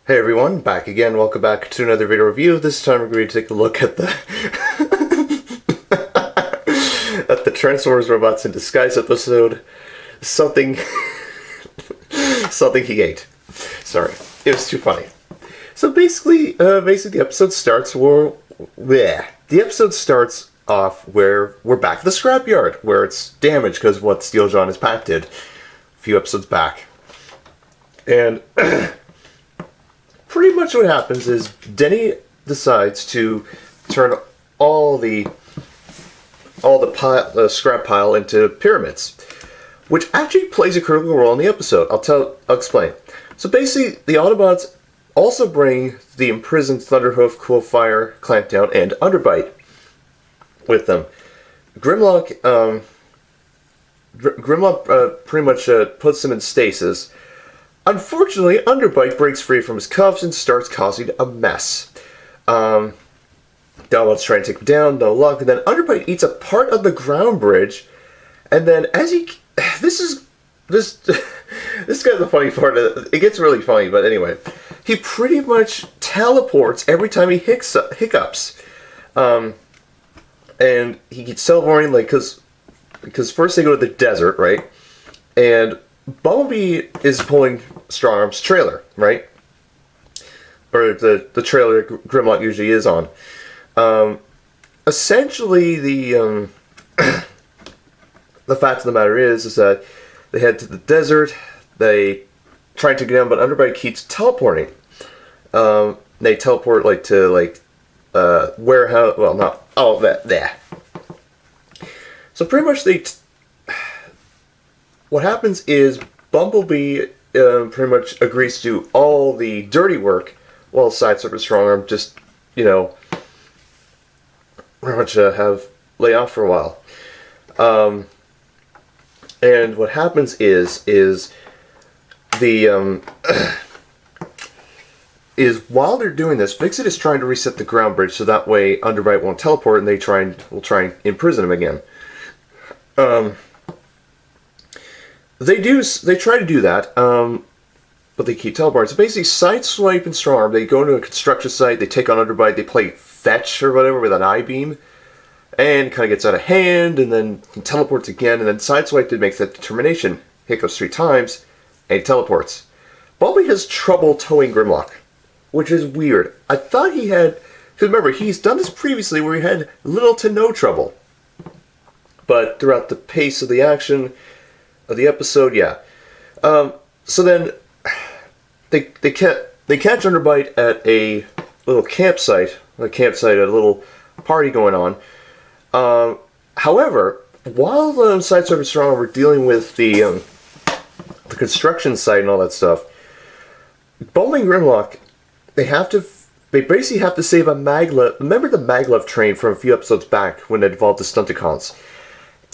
Hey everyone, back again. Welcome back to another video review. This time we're going to take a look at the at the Transformers Robots in Disguise episode. Something something he ate. Sorry, it was too funny. So basically the episode starts off where we're back at the scrapyard, where it's damaged because of what Steel John has packed a few episodes back. And pretty much what happens is Denny decides to turn all the scrap pile into pyramids, which actually plays a critical role in the episode. I'll explain. So basically, the Autobots also bring the imprisoned Thunderhoof, Coolfire, Clampdown, and Underbite with them. Grimlock pretty much puts them in stasis. Unfortunately, Underbite breaks free from his cuffs and starts causing a mess. Autobots try to take him down, no luck, and then Underbite eats a part of the ground bridge, and then this guy's the funny part. It gets really funny, but anyway, he pretty much teleports every time he hiccups, and he keeps teleporting because first they go to the desert, right, and Bumblebee is pulling Strong Arm's trailer, right? Or the trailer Grimlock usually is on. Essentially, the fact of the matter is that they head to the desert. They try to get down, but Underbite keeps teleporting. They teleport to warehouse. Well, not all of that there. So pretty much what happens is Bumblebee pretty much agrees to do all the dirty work while Sideswipe and Strongarm just, pretty much lay off for a while. And what happens is while they're doing this, Fixit is trying to reset the ground bridge so that way Underbite won't teleport and will try and imprison him again. They try to do that, but they keep teleporting. So basically, Sideswipe and Strongarm, they go into a construction site, they take on Underbite, they play fetch or whatever with an I-beam, and kind of gets out of hand, and then he teleports again, and then Sideswipe makes that determination, hiccups 3 times, and he teleports. Bumblebee has trouble towing Grimlock, which is weird. I thought he had, because remember, he's done this previously where he had little to no trouble. But throughout the pace of the action of the episode, yeah. So then they catch Underbite at a little campsite, at a little party going on. However, while the Sideswipe and Strongarm were dealing with the construction site and all that stuff, Bumblebee and Grimlock, they basically have to save a maglev. Remember the maglev train from a few episodes back when it evolved to Stunticons?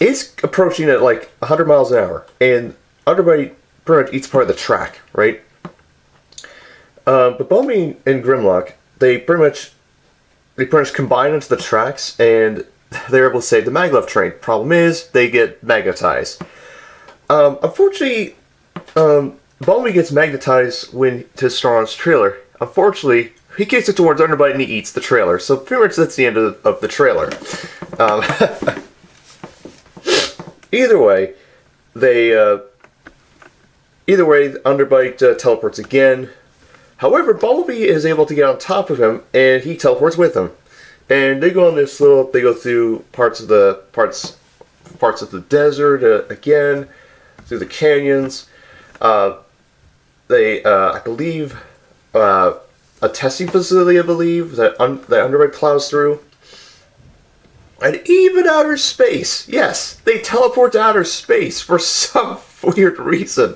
It's approaching at like 100 miles an hour, and Underbite pretty much eats part of the track, right? But Bumblebee and Grimlock, they pretty much combine into the tracks, and they're able to save the maglev train. Problem is, they get magnetized. Unfortunately, Bumblebee gets magnetized to Strong's trailer. Unfortunately, he kicks it towards Underbite and he eats the trailer. So pretty much that's the end of the trailer. Either way, Underbite teleports again. However, Bumblebee is able to get on top of him, and he teleports with him. And they go on this they go through parts of the desert again, through the canyons. I believe, a testing facility, that Underbite plows through. And even outer space. Yes, they teleport to outer space for some weird reason.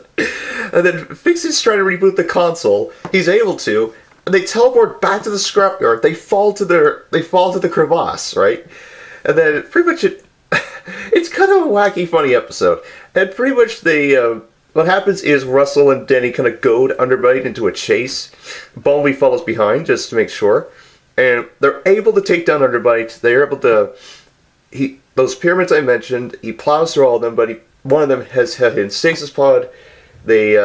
And then Fixit's trying to reboot the console. He's able to. And they teleport back to the scrapyard. They fall to the crevasse, right? And then pretty much it's kind of a wacky, funny episode. And pretty much what happens is Russell and Denny kind of goad Underbite into a chase. Bumblebee follows behind just to make sure. And they're able to take down Underbite. They're able to... Those pyramids I mentioned, he plows through all of them, but one of them has had in stasis pod. They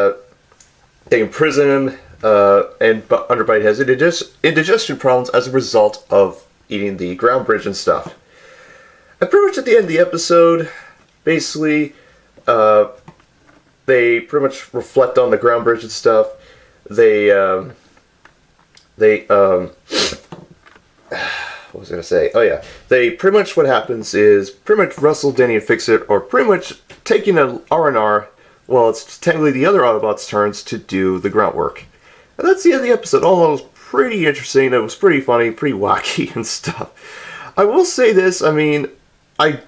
imprison him. But Underbite has indigestion problems as a result of eating the ground bridge and stuff. And pretty much at the end of the episode, basically, they pretty much reflect on the ground bridge and stuff. What was I gonna say? Oh yeah, they pretty much what happens is pretty much Russell, Denny, and Fix-It are pretty much taking an R&R. Well, it's technically the other Autobots' turns to do the grunt work. And that's the end of the episode. All that was pretty interesting. It was pretty funny, pretty wacky and stuff. I will say this. I mean, I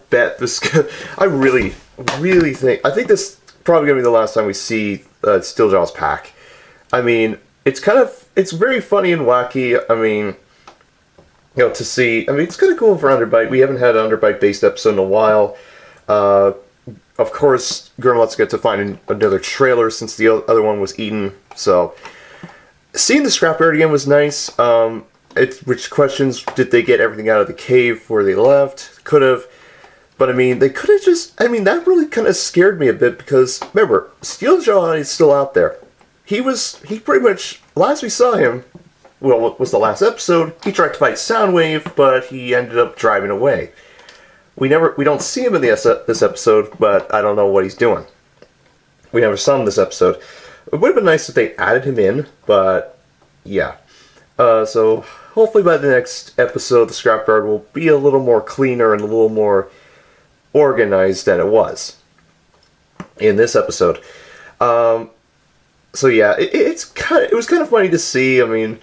bet this. I really think this is probably gonna be the last time we see Steeljaw's pack. I mean, it's very funny and wacky. I mean, to see. I mean, it's kind of cool for Underbite. We haven't had an Underbite-based episode in a while. Of course, Grimlott's got to find another trailer since the other one was eaten. So, seeing the scrapyard again was nice. Which questions did they get everything out of the cave where they left? Could have. But I mean, they could have just. I mean, that really kind of scared me a bit because, remember, Steeljaw is still out there. He pretty much, last we saw him, well, what was the last episode, he tried to fight Soundwave, but he ended up driving away. We don't see him in this episode, but I don't know what he's doing. We never saw him this episode. It would have been nice if they added him in, but yeah. So hopefully by the next episode, the scrapyard will be a little more cleaner and a little more organized than it was in this episode. So yeah, it was kind of funny to see. I mean,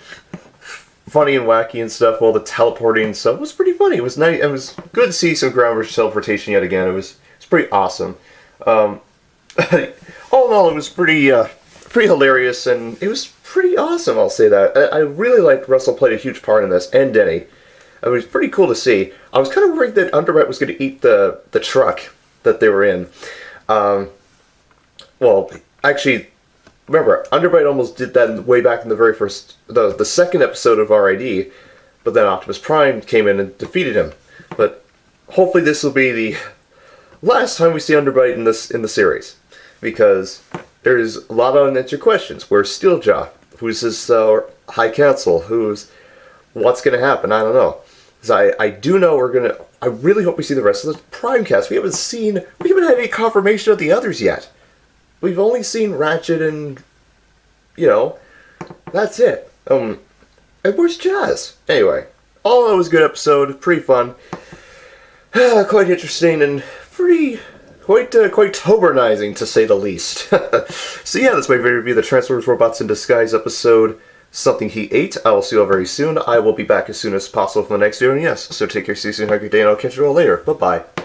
funny and wacky and stuff. All the teleporting and stuff was pretty funny. It was nice. It was good to see some ground bridge teleportation yet again. It was pretty awesome. All in all, it was pretty hilarious and it was pretty awesome. I'll say that. I really liked Russell played a huge part in this, and Denny. It was pretty cool to see. I was kind of worried that Underbite was going to eat the truck that they were in. Well, actually, remember, Underbite almost did that way back in the very first, the second episode of RID, but then Optimus Prime came in and defeated him. But hopefully this will be the last time we see Underbite in the series, because there's a lot of unanswered questions. Where's Steeljaw? Who's his High Council? What's going to happen? I don't know. Because I do know I really hope we see the rest of the Prime cast. We haven't had any confirmation of the others yet. We've only seen Ratchet and, that's it. And where's Jazz? Anyway, all in all, it was a good episode, pretty fun, quite interesting, and quite Tpbernizing, to say the least. So yeah, that's my very review of the Transformers Robots in Disguise episode, Something He Ate. I will see you all very soon. I will be back as soon as possible for the next video, and yes, so take care, see you soon, have a good day, and I'll catch you all later. Bye-bye.